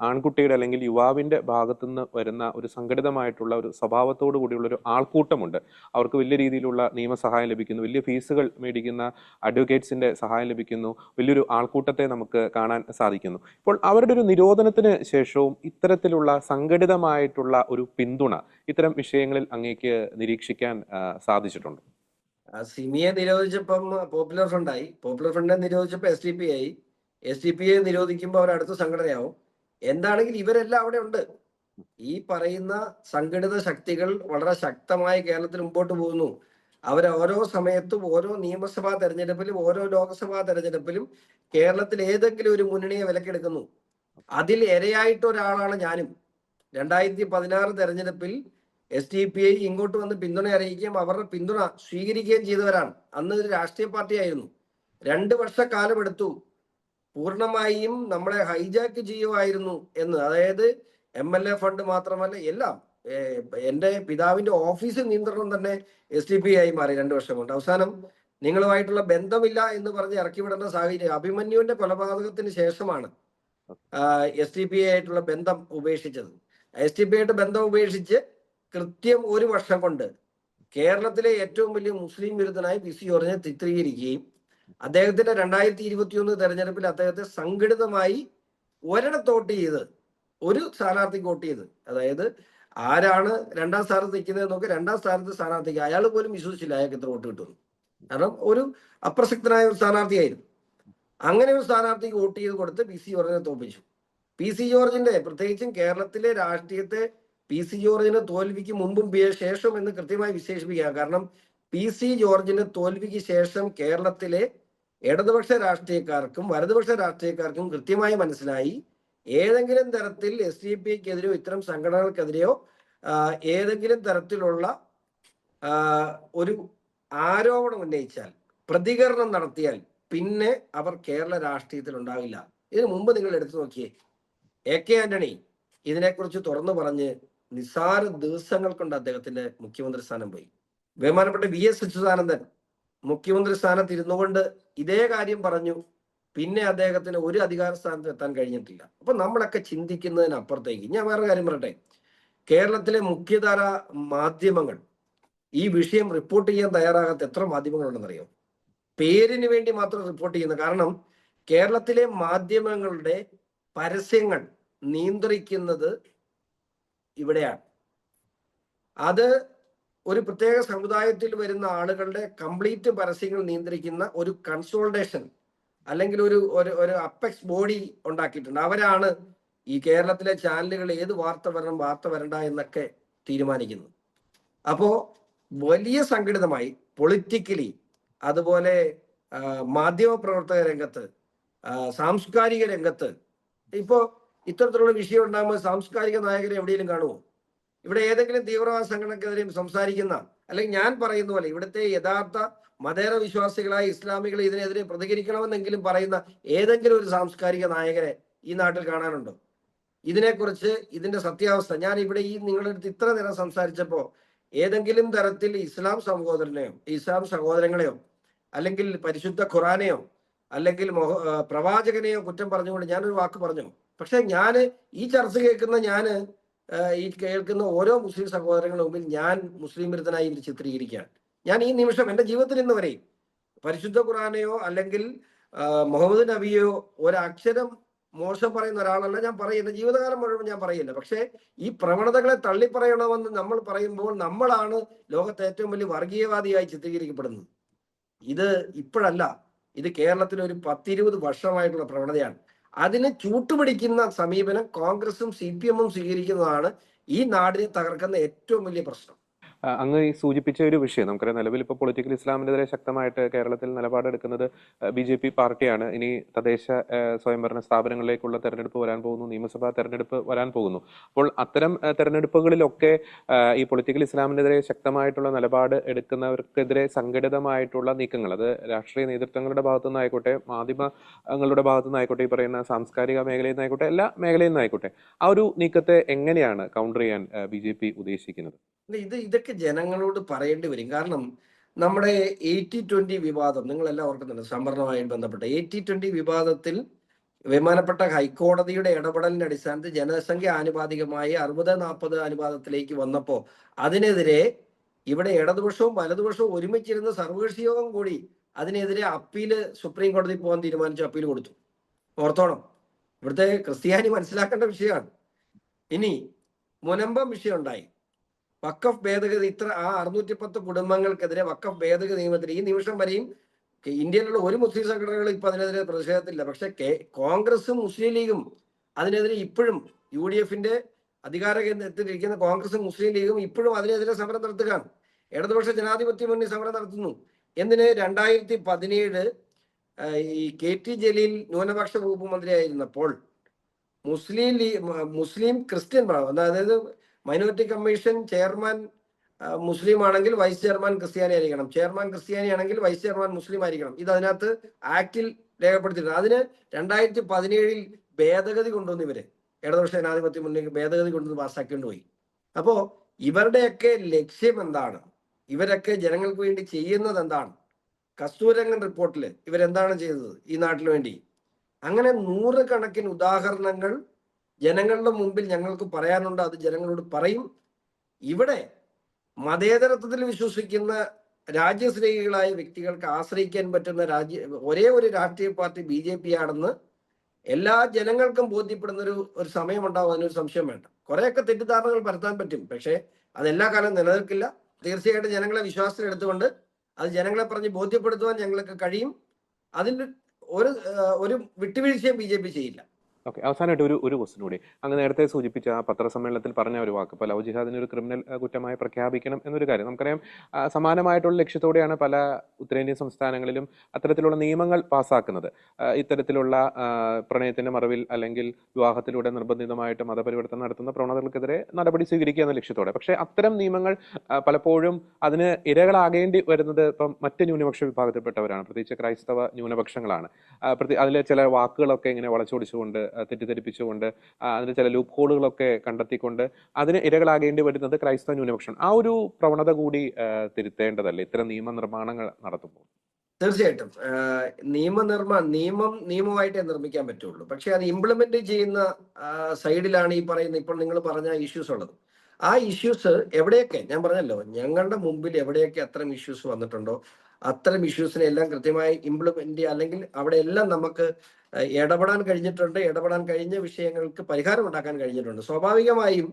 ആൺകുട്ടിയുടെ അല്ലെങ്കിൽ യുവാവിന്റെ ഭാഗത്തുനിന്ന് വരുന്ന ഒരു സംഘടിതമായിട്ടുള്ള ഒരു സ്വഭാവത്തോടു കൂടിയുള്ള ഒരു ആൾക്കൂട്ടമുണ്ട്. അവർക്ക് വലിയ രീതിയിലുള്ള നിയമസഹായം ലഭിക്കുന്നു, വലിയ ഫീസുകൾ മേടിക്കുന്ന അഡ്വക്കേറ്റ്സിന്റെ സഹായം ലഭിക്കുന്നു, വലിയൊരു ആൾക്കൂട്ടത്തെ നമുക്ക് കാണാൻ സാധിക്കുന്നു. ഇപ്പോൾ അവരുടെ ഒരു നിരോധനത്തിന് ശേഷവും ഇത്തരത്തിലുള്ള സംഘടിതമായിട്ടുള്ള ഒരു പിന്തുണ ഇത്തരം വിഷയങ്ങളിൽ അങ്ങേക്ക് നിരീക്ഷിക്കാൻ സാധിച്ചിട്ടുണ്ട്? സിമിയെ നിരോധിച്ചപ്പം പോപ്പുലർ ഫ്രണ്ടായി, പോപ്പുലർ ഫ്രണ്ടിനെ നിരോധിച്ചപ്പോൾ SDP ആയി, SDP നിരോധിക്കുമ്പോൾ അവർ അടുത്ത സംഘടനയാവും. എന്താണെങ്കിൽ ഇവരെല്ലാം അവിടെ ഉണ്ട്. ഈ പറയുന്ന സംഘടിത ശക്തികൾ വളരെ ശക്തമായി കേരളത്തിൽ മുമ്പോട്ട് പോകുന്നു. അവർ ഓരോ സമയത്തും ഓരോ നിയമസഭാ തെരഞ്ഞെടുപ്പിലും ഓരോ ലോക്സഭാ തെരഞ്ഞെടുപ്പിലും കേരളത്തിൽ ഏതെങ്കിലും ഒരു മുന്നണിയെ വിലക്കെടുക്കുന്നു. അതിൽ ഇരയായിട്ട് ഒരാളാണ് ഞാനും. 2016 തെരഞ്ഞെടുപ്പിൽ SDP ഇങ്ങോട്ട് വന്ന് പിന്തുണ അറിയിക്കുകയും അവരുടെ പിന്തുണ സ്വീകരിക്കുകയും ചെയ്തവരാണ്. അന്ന് ഒരു രാഷ്ട്രീയ പാർട്ടിയായിരുന്നു. 2 വർഷക്കാലം എടുത്തു പൂർണ്ണമായും നമ്മളെ ഹൈജാക്ക് ചെയ്യുമായിരുന്നു എന്ന്. അതായത് MLA ഫണ്ട് മാത്രമല്ല, എല്ലാം. എൻ്റെ പിതാവിന്റെ ഓഫീസ് നിയന്ത്രണം തന്നെ SDP ആയി മാറി 2 വർഷം കൊണ്ട്. അവസാനം നിങ്ങളുമായിട്ടുള്ള ബന്ധമില്ല എന്ന് പറഞ്ഞ് ഇറക്കി വിടേണ്ട സാഹചര്യം. അഭിമന്യുവിന്റെ കൊലപാതകത്തിന് ശേഷമാണ് SDP ആയിട്ടുള്ള ബന്ധം ഉപേക്ഷിച്ചത്. SDP ആയിട്ട് ബന്ധം ഉപേക്ഷിച്ച് കൃത്യം 1 വർഷം കൊണ്ട് കേരളത്തിലെ ഏറ്റവും വലിയ മുസ്ലിം വിരുദ്ധനായി PC ജോർജിനെ ചിത്രീകരിക്കുകയും അദ്ദേഹത്തിന്റെ 2021 തെരഞ്ഞെടുപ്പിൽ അദ്ദേഹത്തെ സംഘടിതമായി ഒരിടത്ത് വോട്ട് ചെയ്ത്, ഒരു സ്ഥാനാർത്ഥിക്ക് വോട്ട് ചെയ്ത്, അതായത് ആരാണ് 2ാം സ്ഥാനത്ത് നിൽക്കുന്നത് നോക്കി 2ാം സ്ഥാനത്ത് സ്ഥാനാർത്ഥിക്ക് അയാൾ പോലും വിശ്വസിച്ചില്ല അയാൾക്ക് എത്ര വോട്ട് കിട്ടുന്നു. കാരണം ഒരു അപ്രസക്തനായ ഒരു സ്ഥാനാർത്ഥിയായിരുന്നു. അങ്ങനെ ഒരു സ്ഥാനാർത്ഥിക്ക് വോട്ട് ചെയ്ത് കൊടുത്ത് PC ജോർജിനെ തോൽപ്പിച്ചു. PC ജോർജിന്റെ, പ്രത്യേകിച്ചും കേരളത്തിലെ രാഷ്ട്രീയത്തെ PC ജോർജിന് തോൽവിക്ക് മുമ്പും ശേഷവും എന്ന് കൃത്യമായി വിശേഷിപ്പിക്കുക. കാരണം PC ജോർജിന് തോൽവിക്ക് ശേഷം കേരളത്തിലെ ഇടതുപക്ഷ രാഷ്ട്രീയക്കാർക്കും വലതുപക്ഷ രാഷ്ട്രീയക്കാർക്കും കൃത്യമായി മനസ്സിലായി, ഏതെങ്കിലും തരത്തിൽ SDP-ക്കെതിരെയോ ഇത്തരം സംഘടനകൾക്കെതിരെയോ ഏതെങ്കിലും തരത്തിലുള്ള ഒരു ആരോപണം ഉന്നയിച്ചാൽ, പ്രതികരണം നടത്തിയാൽ പിന്നെ അവർ കേരള രാഷ്ട്രീയത്തിൽ ഉണ്ടാവില്ല. ഇതിനു മുമ്പ് നിങ്ങൾ എടുത്തു നോക്കിയേ, AK ആന്റണി ഇതിനെക്കുറിച്ച് തുറന്നു പറഞ്ഞ് നിസ്സാര ദിവസങ്ങൾ കൊണ്ട് അദ്ദേഹത്തിന്റെ മുഖ്യമന്ത്രി സ്ഥാനം പോയി. ബഹുമാനപ്പെട്ട VS അച്യുതാനന്ദൻ മുഖ്യമന്ത്രി സ്ഥാനത്ത് ഇരുന്നു കൊണ്ട് ഇതേ കാര്യം പറഞ്ഞു. പിന്നെ അദ്ദേഹത്തിന് ഒരു അധികാര സ്ഥാനത്ത് എത്താൻ കഴിഞ്ഞിട്ടില്ല. അപ്പൊ നമ്മളൊക്കെ ചിന്തിക്കുന്നതിനപ്പുറത്തേക്ക് ഞാൻ വേറെ കാര്യം പറയട്ടെ. കേരളത്തിലെ മുഖ്യധാര മാധ്യമങ്ങൾ ഈ വിഷയം റിപ്പോർട്ട് ചെയ്യാൻ തയ്യാറാകാത്ത എത്ര മാധ്യമങ്ങളുണ്ടെന്നറിയോ? പേരിന് വേണ്ടി മാത്രം റിപ്പോർട്ട് ചെയ്യുന്നത്. കാരണം കേരളത്തിലെ മാധ്യമങ്ങളുടെ പരസ്യങ്ങൾ നിയന്ത്രിക്കുന്നത് ഇവിടെയാണ്. അത് ഒരു പ്രത്യേക സമുദായത്തിൽ വരുന്ന ആളുകളുടെ കംപ്ലീറ്റ് പരസ്യങ്ങൾ നിയന്ത്രിക്കുന്ന ഒരു കൺസോൾട്ടേഷൻ അല്ലെങ്കിൽ ഒരു അപ്പെക്സ് ബോഡി ഉണ്ടാക്കിയിട്ടുണ്ട്. അവരാണ് ഈ കേരളത്തിലെ ചാനലുകൾ ഏത് വാർത്ത വരണം വാർത്ത വരണ്ട എന്നൊക്കെ തീരുമാനിക്കുന്നത്. അപ്പോ വലിയ സംഘടിതമായി പൊളിറ്റിക്കലി, അതുപോലെ മാധ്യമ പ്രവർത്തക രംഗത്ത്, സാംസ്കാരിക രംഗത്ത് ഇപ്പോ ഇത്തരത്തിലുള്ള വിഷയം ഉണ്ടാകുമ്പോൾ സാംസ്കാരിക നായകരെ എവിടെയെങ്കിലും കാണുമോ? ഇവിടെ ഏതെങ്കിലും തീവ്രവാദ സംഘടനക്കെതിരെയും സംസാരിക്കുന്ന, അല്ലെങ്കിൽ ഞാൻ പറയുന്ന പോലെ ഇവിടുത്തെ യഥാർത്ഥ മതേതര വിശ്വാസികളായ ഇസ്ലാമികൾ ഇതിനെതിരെ പ്രതികരിക്കണമെന്നെങ്കിലും പറയുന്ന ഏതെങ്കിലും ഒരു സാംസ്കാരിക നായകരെ ഈ നാട്ടിൽ കാണാനുണ്ടോ? ഇതിനെക്കുറിച്ച്, ഇതിന്റെ സത്യാവസ്ഥ ഞാൻ ഇവിടെ ഈ നിങ്ങളുടെ അടുത്ത് ഇത്ര നേരം സംസാരിച്ചപ്പോ ഏതെങ്കിലും തരത്തിൽ ഇസ്ലാം സഹോദരങ്ങളെയോ അല്ലെങ്കിൽ പരിശുദ്ധ ഖുറാനെയോ അല്ലെങ്കിൽ പ്രവാചകനെയോ കുറ്റം പറഞ്ഞുകൊണ്ട് ഞാനൊരു വാക്ക് പറഞ്ഞു? പക്ഷെ ഞാൻ ഈ ചർച്ച കേൾക്കുന്ന ഈ കേൾക്കുന്ന ഓരോ മുസ്ലിം സഹോദരങ്ങളുടെ മുമ്പിൽ ഞാൻ മുസ്ലിം വിരുദ്ധനായി ഇവർ ചിത്രീകരിക്കുകയാണ്. ഞാൻ ഈ നിമിഷം എൻ്റെ ജീവിതത്തിൽ ഇന്ന് വരെയും പരിശുദ്ധ ഖുറാനെയോ അല്ലെങ്കിൽ മുഹമ്മദ് നബിയോ ഒരക്ഷരം മോശം പറയുന്ന ഒരാളല്ല, ഞാൻ പറയുന്ന ജീവിതകാലം മുഴുവൻ ഞാൻ പറയില്ല. പക്ഷേ ഈ പ്രവണതകളെ തള്ളിപ്പറയണമെന്ന് നമ്മൾ പറയുമ്പോൾ നമ്മളാണ് ലോകത്തെ ഏറ്റവും വലിയ വർഗീയവാദിയായി ചിത്രീകരിക്കപ്പെടുന്നത്. ഇത് ഇപ്പോഴല്ല, ഇത് കേരളത്തിൽ ഒരു 10-20 വർഷമായിട്ടുള്ള പ്രവണതയാണ്. അതിന് ചൂട്ടുപിടിക്കുന്ന സമീപനം കോൺഗ്രസും CPM-ഉം സ്വീകരിക്കുന്നതാണ് ഈ നാടിനെ തകർക്കുന്ന ഏറ്റവും വലിയ പ്രശ്നം. അങ്ങ് ഈ സൂചിപ്പിച്ച ഒരു വിഷയം, നമുക്കറിയാം നിലവിൽ ഇപ്പോൾ പൊളിറ്റിക്കൽ ഇസ്ലാമിനെതിരെ ശക്തമായിട്ട് കേരളത്തിൽ നിലപാടെടുക്കുന്നത് BJP പാർട്ടിയാണ്. ഇനി തദ്ദേശ സ്വയംഭരണ സ്ഥാപനങ്ങളിലേക്കുള്ള തെരഞ്ഞെടുപ്പ് വരാൻ പോകുന്നു, നിയമസഭാ തെരഞ്ഞെടുപ്പ് വരാൻ പോകുന്നു. അപ്പോൾ അത്തരം തെരഞ്ഞെടുപ്പുകളിലൊക്കെ ഈ പൊളിറ്റിക്കൽ ഇസ്ലാമിനെതിരെ ശക്തമായിട്ടുള്ള നിലപാട് എടുക്കുന്നവർക്കെതിരെ സംഘടിതമായിട്ടുള്ള നീക്കങ്ങൾ, അത് രാഷ്ട്രീയ നേതൃത്വങ്ങളുടെ ഭാഗത്തു നിന്നായിക്കോട്ടെ, മാധ്യമങ്ങളുടെ ഭാഗത്തു നിന്നായിക്കോട്ടെ, ഈ പറയുന്ന സാംസ്കാരിക മേഖലയിൽ നിന്നായിക്കോട്ടെ, എല്ലാ മേഖലയിൽ നിന്നായിക്കോട്ടെ, ആ ഒരു നീക്കത്തെ എങ്ങനെയാണ് കൗണ്ടർ ചെയ്യാൻ BJP ഉദ്ദേശിക്കുന്നത്? ഇതൊക്കെ ജനങ്ങളോട് പറയേണ്ടി വരും. കാരണം നമ്മുടെ 80-20 വിവാദം നിങ്ങളെല്ലാം ഓർക്കുന്നുണ്ട്. സംവരണവുമായി ബന്ധപ്പെട്ട 80-20 വിവാദത്തിൽ ബഹുമാനപ്പെട്ട ഹൈക്കോടതിയുടെ ഇടപെടലിന്റെ അടിസ്ഥാനത്തിൽ ജനസംഖ്യ ആനുപാതികമായി 60-40 അനുപാതത്തിലേക്ക് വന്നപ്പോൾ അതിനെതിരെ ഇവിടെ ഇടതുപക്ഷവും വലതുപക്ഷവും ഒരുമിച്ചിരുന്ന സർവകക്ഷി യോഗം കൂടി അതിനെതിരെ അപ്പീല് സുപ്രീം കോടതി പോകാൻ തീരുമാനിച്ചു. അപ്പീൽ കൊടുത്തു. ഓർത്തോണം, ഇവിടുത്തെ ക്രിസ്ത്യാനി മനസ്സിലാക്കേണ്ട വിഷയമാണ്. ഇനി മുനമ്പം വിഷയം ഉണ്ടായി. വഖഫ് ഭേദഗതി, ഇത്ര 610 കുടുംബങ്ങൾക്കെതിരെ വഖഫ് ഭേദഗതി നിയമത്തിൽ ഈ നിമിഷം വരെയും ഇന്ത്യയിലുള്ള ഒരു മുസ്ലിം സംഘടനകളും ഇപ്പൊ അതിനെതിരെ പ്രതിഷേധത്തില്ല. പക്ഷെ കോൺഗ്രസും മുസ്ലിം ലീഗും അതിനെതിരെ ഇപ്പോഴും UDF-ന്റെ അധികാര കേന്ദ്രത്തിലിരിക്കുന്ന കോൺഗ്രസും മുസ്ലിം ലീഗും ഇപ്പോഴും അതിനെതിരെ സമരം നടത്തുകയാണ്. ഇടതുപക്ഷ ജനാധിപത്യ മുന്നണി സമരം നടത്തുന്നു. എന്തിന്? 2017 ഈ KT ജലീൽ ന്യൂനപക്ഷ വകുപ്പ് മന്ത്രിയായിരുന്നപ്പോൾ മുസ്ലിം ക്രിസ്ത്യൻ അതായത് മൈനോറിറ്റി കമ്മീഷൻ ചെയർമാൻ മുസ്ലിം ആണെങ്കിൽ വൈസ് ചെയർമാൻ ക്രിസ്ത്യാനി ആയിരിക്കണം, ചെയർമാൻ ക്രിസ്ത്യാനി ആണെങ്കിൽ വൈസ് ചെയർമാൻ മുസ്ലിം ആയിരിക്കണം. ഇത് അതിനകത്ത് ആക്ടിൽ രേഖപ്പെടുത്തിയിട്ടുണ്ട്. അതിന് 2017 ഭേദഗതി കൊണ്ടുവന്ന് ഇവര് ഇടതുപക്ഷ ജനാധിപത്യ മുന്നണി ഭേദഗതി കൊണ്ടുവന്ന് പാസ്സാക്കിക്കൊണ്ട് പോയി. അപ്പോ ഇവരുടെയൊക്കെ ലക്ഷ്യം എന്താണ്? ഇവരൊക്കെ ജനങ്ങൾക്ക് വേണ്ടി ചെയ്യുന്നത് എന്താണ്? കസ്തൂരംഗൻ റിപ്പോർട്ടിൽ ഇവരെന്താണ് ചെയ്തത് ഈ നാട്ടിന് വേണ്ടി? അങ്ങനെ 100 കണക്കിന് ഉദാഹരണങ്ങൾ ജനങ്ങളുടെ മുമ്പിൽ ഞങ്ങൾക്ക് പറയാനുണ്ട്. അത് ജനങ്ങളോട് പറയും. ഇവിടെ മതേതരത്വത്തിൽ വിശ്വസിക്കുന്ന രാജ്യസ്നേഹികളായ വ്യക്തികൾക്ക് ആശ്രയിക്കാൻ പറ്റുന്ന ഒരേ ഒരു രാഷ്ട്രീയ പാർട്ടി BJP ആണെന്ന് എല്ലാ ജനങ്ങൾക്കും ബോധ്യപ്പെടുന്ന ഒരു സമയമുണ്ടാവും. അതിനൊരു സംശയം വേണ്ട. കുറെയൊക്കെ തെറ്റിദ്ധാരണകൾ പരത്താൻ പറ്റും, പക്ഷേ അതെല്ലാ കാലം നിലനിൽക്കില്ല. തീർച്ചയായിട്ടും ജനങ്ങളെ വിശ്വാസത്തിലെടുത്തുകൊണ്ട് അത് ജനങ്ങളെ പറഞ്ഞ് ബോധ്യപ്പെടുത്തുവാൻ ഞങ്ങൾക്ക് കഴിയും. അതിൽ ഒരു വിട്ടുവീഴ്ചയും BJP ചെയ്യില്ല. ഓക്കെ, അവസാനമായിട്ട് ഒരു ക്വസ്റ്റ്യൻ കൂടി. അങ്ങ് നേരത്തെ സൂചിപ്പിച്ച ആ പത്രസമ്മേളനത്തിൽ പറഞ്ഞ ഒരു വാക്ക്, ഇപ്പോൾ ലവ് ജിഹാദിനെ ഒരു ക്രിമിനൽ കുറ്റമായി പ്രഖ്യാപിക്കണം എന്നൊരു കാര്യം, നമുക്കറിയാം സമാനമായിട്ടുള്ള ലക്ഷ്യത്തോടെയാണ് പല ഉത്തരേന്ത്യൻ സംസ്ഥാനങ്ങളിലും അത്തരത്തിലുള്ള നിയമങ്ങൾ പാസ്സാക്കുന്നത്. ഇത്തരത്തിലുള്ള പ്രണയത്തിന്റെ മറവിൽ അല്ലെങ്കിൽ വിവാഹത്തിലൂടെ നിർബന്ധിതമായിട്ട് മതപരിവർത്തനം നടത്തുന്ന പ്രവണതകൾക്കെതിരെ നടപടി സ്വീകരിക്കുക എന്ന ലക്ഷ്യത്തോടെ. പക്ഷേ അത്തരം നിയമങ്ങൾ പലപ്പോഴും അതിന് ഇരകളാകേണ്ടി വരുന്നത് ഇപ്പം മറ്റ് ന്യൂനപക്ഷ വിഭാഗത്തിൽപ്പെട്ടവരാണ്, പ്രത്യേകിച്ച് ക്രൈസ്തവ ന്യൂനപക്ഷങ്ങളാണ്. അതിലെ ചില വാക്കുകളൊക്കെ ഇങ്ങനെ വളച്ചൊടിച്ചുകൊണ്ട്, തെറ്റിദ്ധരിപ്പിച്ചുകൊണ്ട്, അതിന് ചില ലൂപ്പ് ഹോളുകളൊക്കെ കണ്ടെത്തിക്കൊണ്ട് അതിന് ഇരകളാകേണ്ടി വരുന്നത് ക്രൈസ്തവ ന്യൂനപക്ഷം. ആ ഒരു പ്രവണത കൂടി തിരുത്തേണ്ടതല്ലേ ഇത്തരം നിയമനിർമ്മാണങ്ങൾ നടത്തുമ്പോൾ? തീർച്ചയായിട്ടും നിയമമായിട്ടേ നിർമ്മിക്കാൻ പറ്റുള്ളൂ. പക്ഷെ അത് ഇംപ്ലിമെന്റ് ചെയ്യുന്ന സൈഡിലാണ് ഈ പറയുന്ന ഇപ്പോൾ നിങ്ങൾ പറഞ്ഞ ഇഷ്യൂസ് ഉള്ളത്. ആ ഇഷ്യൂസ് എവിടെയൊക്കെ ഞാൻ പറഞ്ഞല്ലോ, ഞങ്ങളുടെ മുമ്പിൽ എവിടെയൊക്കെ അത്തരം ഇഷ്യൂസ് വന്നിട്ടുണ്ടോ അത്തരം ഇഷ്യൂസിനെ എല്ലാം കൃത്യമായി ഇംപ്ലിമെന്റ് അല്ലെങ്കിൽ അവിടെ എല്ലാം നമുക്ക് ഇടപെടാൻ കഴിഞ്ഞിട്ടുണ്ട്. ഇടപെടാൻ കഴിഞ്ഞ വിഷയങ്ങൾക്ക് പരിഹാരം ഉണ്ടാക്കാൻ കഴിഞ്ഞിട്ടുണ്ട്. സ്വാഭാവികമായും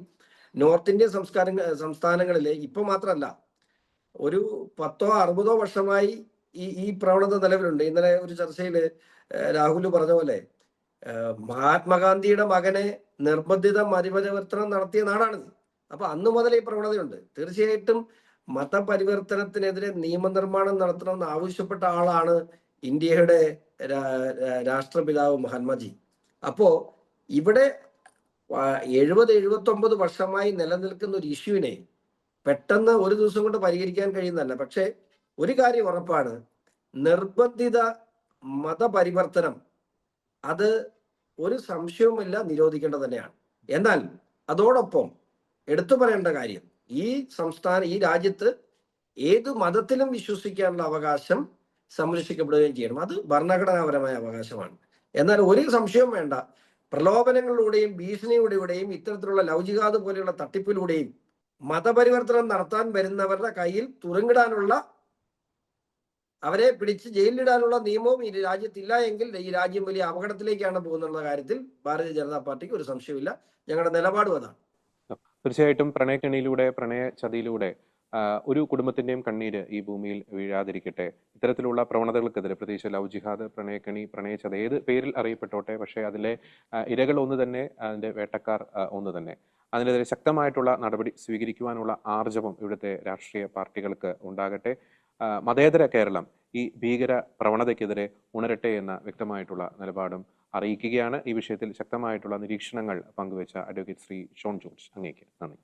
നോർത്ത് ഇന്ത്യൻ സംസ്ഥാനങ്ങളിൽ ഇപ്പൊ മാത്രമല്ല, ഒരു 10-60 വർഷമായി ഈ പ്രവണത നിലവിലുണ്ട്. ഇന്നലെ ഒരു ചർച്ചയിൽ രാഹുൽ പറഞ്ഞ പോലെ മഹാത്മാഗാന്ധിയുടെ മകനെ നിർബന്ധിത മതപരിവർത്തനം നടത്തിയ നാടാണിത്. അപ്പൊ അന്ന് മുതൽ ഈ പ്രവണതയുണ്ട്. തീർച്ചയായിട്ടും മതപരിവർത്തനത്തിനെതിരെ നിയമനിർമ്മാണം നടത്തണമെന്ന് ആവശ്യപ്പെട്ട ആളാണ് ഇന്ത്യയുടെ രാഷ്ട്രപിതാവ് മഹാത്മാജി. അപ്പോ ഇവിടെ 70-79 വർഷമായി നിലനിൽക്കുന്ന ഒരു ഇഷ്യൂവിനെ പെട്ടെന്ന് ഒരു ദിവസം കൊണ്ട് പരിഹരിക്കാൻ കഴിയുന്നതല്ല. പക്ഷെ ഒരു കാര്യം ഉറപ്പാണ്, നിർബന്ധിത മതപരിവർത്തനം അത് ഒരു സംശയവുമില്ല നിരോധിക്കേണ്ടത് തന്നെയാണ്. എന്നാൽ അതോടൊപ്പം എടുത്തു പറയേണ്ട കാര്യം, ഈ രാജ്യത്ത് ഏതു മതത്തിലും വിശ്വസിക്കാനുള്ള അവകാശം സംരക്ഷിക്കപ്പെടുകയും ചെയ്യണം. അത് ഭരണഘടനാപരമായ അവകാശമാണ്. എന്നാൽ ഒരു സംശയവും വേണ്ട, പ്രലോഭനങ്ങളിലൂടെയും ഭീഷണിയിലൂടെയും ഇത്തരത്തിലുള്ള ലവ് ജിഹാദ് പോലെയുള്ള തട്ടിപ്പിലൂടെയും മതപരിവർത്തനം നടത്താൻ വരുന്നവരുടെ കയ്യിൽ തുറുങ്കിടാനുള്ള അവരെ പിടിച്ച് ജയിലിലിടാനുള്ള നിയമവും ഈ രാജ്യത്തില്ല എങ്കിൽ ഈ രാജ്യം വലിയ അപകടത്തിലേക്കാണ് പോകുന്നുള്ള കാര്യത്തിൽ ഭാരതീയ ജനതാ പാർട്ടിക്ക് ഒരു സംശയമില്ല. ഞങ്ങളുടെ നിലപാടും അതാണ്. തീർച്ചയായിട്ടും പ്രണയക്കെണിയിലൂടെ പ്രണയ ചതിയിലൂടെ ഒരു കുടുംബത്തിന്റെയും കണ്ണീര് ഈ ഭൂമിയിൽ വീഴാതിരിക്കട്ടെ. ഇത്തരത്തിലുള്ള പ്രവണതകൾക്കെതിരെ പ്രത്യേകിച്ച് ലവ് ജിഹാദ്, പ്രണയക്കെണി, പ്രണയച്ചത ഏത് പേരിൽ അറിയപ്പെട്ടോട്ടെ, പക്ഷേ അതിലെ ഇരകൾ ഒന്ന് തന്നെ, അതിന്റെ വേട്ടക്കാർ ഒന്ന് തന്നെ. അതിനെതിരെ ശക്തമായിട്ടുള്ള നടപടി സ്വീകരിക്കുവാനുള്ള ആർജവം ഇവിടുത്തെ രാഷ്ട്രീയ പാർട്ടികൾക്ക് ഉണ്ടാകട്ടെ. മതേതര കേരളം ഈ ഭീകര പ്രവണതയ്ക്കെതിരെ ഉണരട്ടെ എന്ന വ്യക്തമായിട്ടുള്ള നിലപാടും അറിയിക്കുകയാണ്. ഈ വിഷയത്തിൽ ശക്തമായിട്ടുള്ള നിരീക്ഷണങ്ങൾ പങ്കുവച്ച അഡ്വക്കേറ്റ് ശ്രീ ഷോൺ ജോർജ്, അങ്ങേക്ക് നന്ദി.